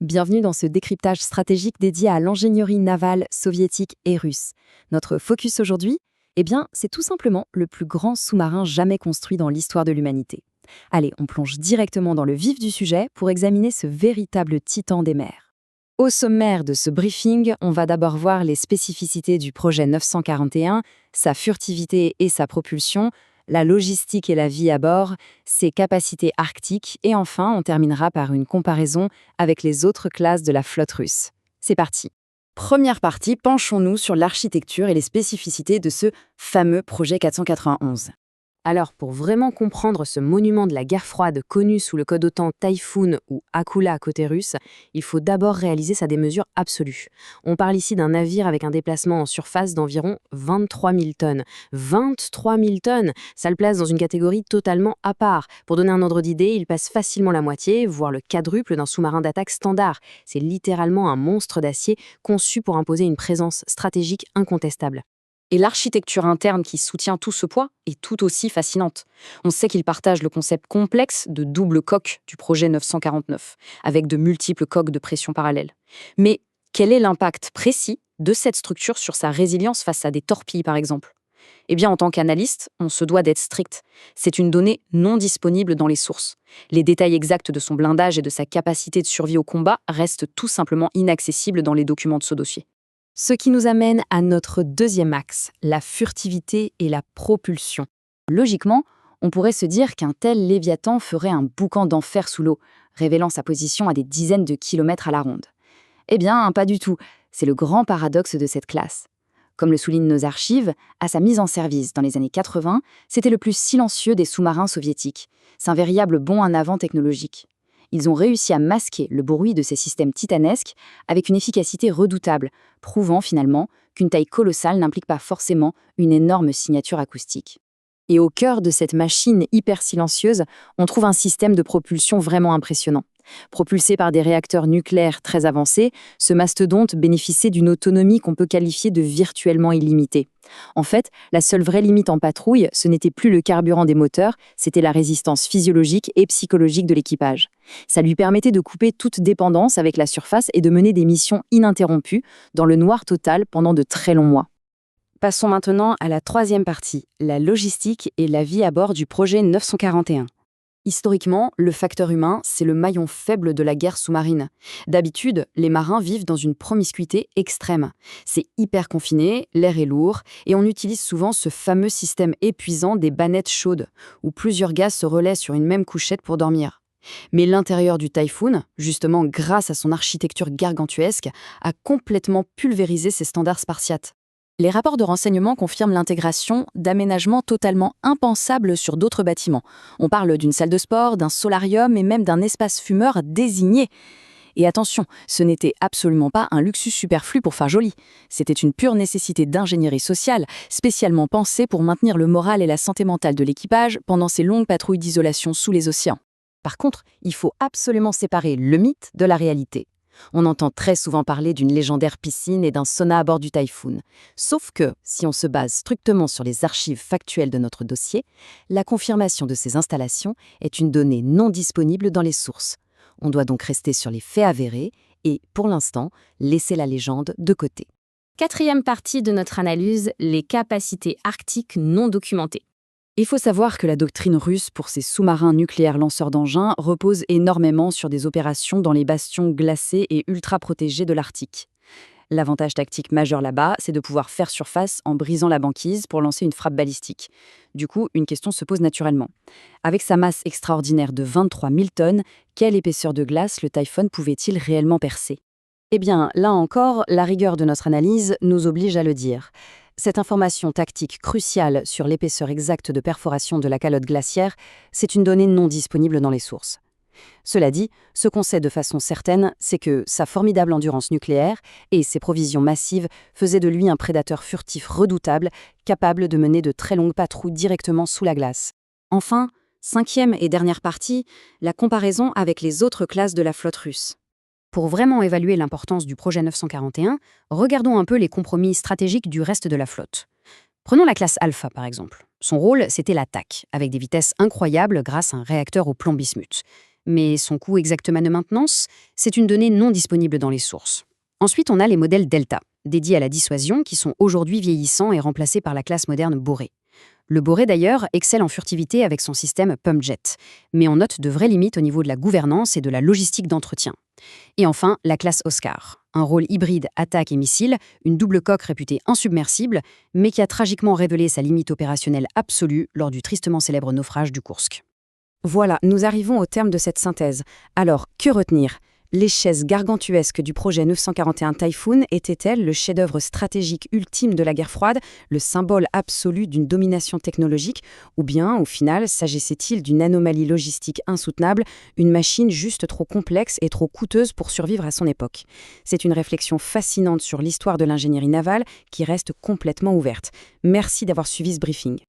Bienvenue dans ce décryptage stratégique dédié à l'ingénierie navale soviétique et russe. Notre focus aujourd'hui, c'est tout simplement le plus grand sous-marin jamais construit dans l'histoire de l'humanité. Allez, on plonge directement dans le vif du sujet pour examiner ce véritable titan des mers. Au sommaire de ce briefing, on va d'abord voir les spécificités du projet 941, sa furtivité et sa propulsion, la logistique et la vie à bord, ses capacités arctiques, et enfin, on terminera par une comparaison avec les autres classes de la flotte russe. C'est parti. Première partie, penchons-nous sur l'architecture et les spécificités de ce fameux projet 491. Alors, pour vraiment comprendre ce monument de la guerre froide connu sous le code OTAN Typhoon ou Akula côté russe, il faut d'abord réaliser sa démesure absolue. On parle ici d'un navire avec un déplacement en surface d'environ 23 000 tonnes. 23 000 tonnes, ça le place dans une catégorie totalement à part. Pour donner un ordre d'idée, il passe facilement la moitié, voire le quadruple d'un sous-marin d'attaque standard. C'est littéralement un monstre d'acier conçu pour imposer une présence stratégique incontestable. Et l'architecture interne qui soutient tout ce poids est tout aussi fascinante. On sait qu'il partage le concept complexe de double coque du projet 949, avec de multiples coques de pression parallèles. Mais quel est l'impact précis de cette structure sur sa résilience face à des torpilles, par exemple ? En tant qu'analyste, on se doit d'être strict. C'est une donnée non disponible dans les sources. Les détails exacts de son blindage et de sa capacité de survie au combat restent tout simplement inaccessibles dans les documents de ce dossier. Ce qui nous amène à notre deuxième axe, la furtivité et la propulsion. Logiquement, on pourrait se dire qu'un tel Léviathan ferait un boucan d'enfer sous l'eau, révélant sa position à des dizaines de kilomètres à la ronde. Pas du tout. C'est le grand paradoxe de cette classe. Comme le soulignent nos archives, à sa mise en service dans les années 80, c'était le plus silencieux des sous-marins soviétiques. C'est un véritable bond en avant technologique. Ils ont réussi à masquer le bruit de ces systèmes titanesques avec une efficacité redoutable, prouvant finalement qu'une taille colossale n'implique pas forcément une énorme signature acoustique. Et au cœur de cette machine hyper silencieuse, on trouve un système de propulsion vraiment impressionnant. Propulsé par des réacteurs nucléaires très avancés, ce mastodonte bénéficiait d'une autonomie qu'on peut qualifier de virtuellement illimitée. En fait, la seule vraie limite en patrouille, ce n'était plus le carburant des moteurs, c'était la résistance physiologique et psychologique de l'équipage. Ça lui permettait de couper toute dépendance avec la surface et de mener des missions ininterrompues, dans le noir total pendant de très longs mois. Passons maintenant à la troisième partie, la logistique et la vie à bord du projet 941. Historiquement, le facteur humain, c'est le maillon faible de la guerre sous-marine. D'habitude, les marins vivent dans une promiscuité extrême. C'est hyper confiné, l'air est lourd, et on utilise souvent ce fameux système épuisant des bannettes chaudes, où plusieurs gaz se relaient sur une même couchette pour dormir. Mais l'intérieur du Typhoon, justement grâce à son architecture gargantuesque, a complètement pulvérisé ces standards spartiates. Les rapports de renseignement confirment l'intégration d'aménagements totalement impensables sur d'autres bâtiments. On parle d'une salle de sport, d'un solarium et même d'un espace fumeur désigné. Et attention, ce n'était absolument pas un luxus superflu pour faire joli. C'était une pure nécessité d'ingénierie sociale, spécialement pensée pour maintenir le moral et la santé mentale de l'équipage pendant ces longues patrouilles d'isolation sous les océans. Par contre, il faut absolument séparer le mythe de la réalité. On entend très souvent parler d'une légendaire piscine et d'un sauna à bord du Typhoon. Sauf que, si on se base strictement sur les archives factuelles de notre dossier, la confirmation de ces installations est une donnée non disponible dans les sources. On doit donc rester sur les faits avérés et, pour l'instant, laisser la légende de côté. Quatrième partie de notre analyse, les capacités arctiques non documentées. Il faut savoir que la doctrine russe pour ses sous-marins nucléaires lanceurs d'engins repose énormément sur des opérations dans les bastions glacés et ultra protégés de l'Arctique. L'avantage tactique majeur là-bas, c'est de pouvoir faire surface en brisant la banquise pour lancer une frappe balistique. Du coup, une question se pose naturellement. Avec sa masse extraordinaire de 23 000 tonnes, quelle épaisseur de glace le Typhoon pouvait-il réellement percer ? Là encore, la rigueur de notre analyse nous oblige à le dire. Cette information tactique cruciale sur l'épaisseur exacte de perforation de la calotte glaciaire, c'est une donnée non disponible dans les sources. Cela dit, ce qu'on sait de façon certaine, c'est que sa formidable endurance nucléaire et ses provisions massives faisaient de lui un prédateur furtif redoutable, capable de mener de très longues patrouilles directement sous la glace. Enfin, cinquième et dernière partie, la comparaison avec les autres classes de la flotte russe. Pour vraiment évaluer l'importance du projet 941, regardons un peu les compromis stratégiques du reste de la flotte. Prenons la classe Alpha, par exemple. Son rôle, c'était l'attaque, avec des vitesses incroyables grâce à un réacteur au plomb bismuth. Mais son coût exactement de maintenance, c'est une donnée non disponible dans les sources. Ensuite, on a les modèles Delta, dédiés à la dissuasion, qui sont aujourd'hui vieillissants et remplacés par la classe moderne Boré. Le Boré, d'ailleurs, excelle en furtivité avec son système PumpJet, mais on note de vraies limites au niveau de la gouvernance et de la logistique d'entretien. Et enfin, la classe Oscar, un rôle hybride attaque et missile, une double coque réputée insubmersible, mais qui a tragiquement révélé sa limite opérationnelle absolue lors du tristement célèbre naufrage du Kursk. Voilà, nous arrivons au terme de cette synthèse. Alors, que retenir ? L'échelle gargantuesque du projet 941 Typhoon était-elle le chef-d'œuvre stratégique ultime de la guerre froide, le symbole absolu d'une domination technologique, ou bien, au final, s'agissait-il d'une anomalie logistique insoutenable, une machine juste trop complexe et trop coûteuse pour survivre à son époque ? C'est une réflexion fascinante sur l'histoire de l'ingénierie navale qui reste complètement ouverte. Merci d'avoir suivi ce briefing.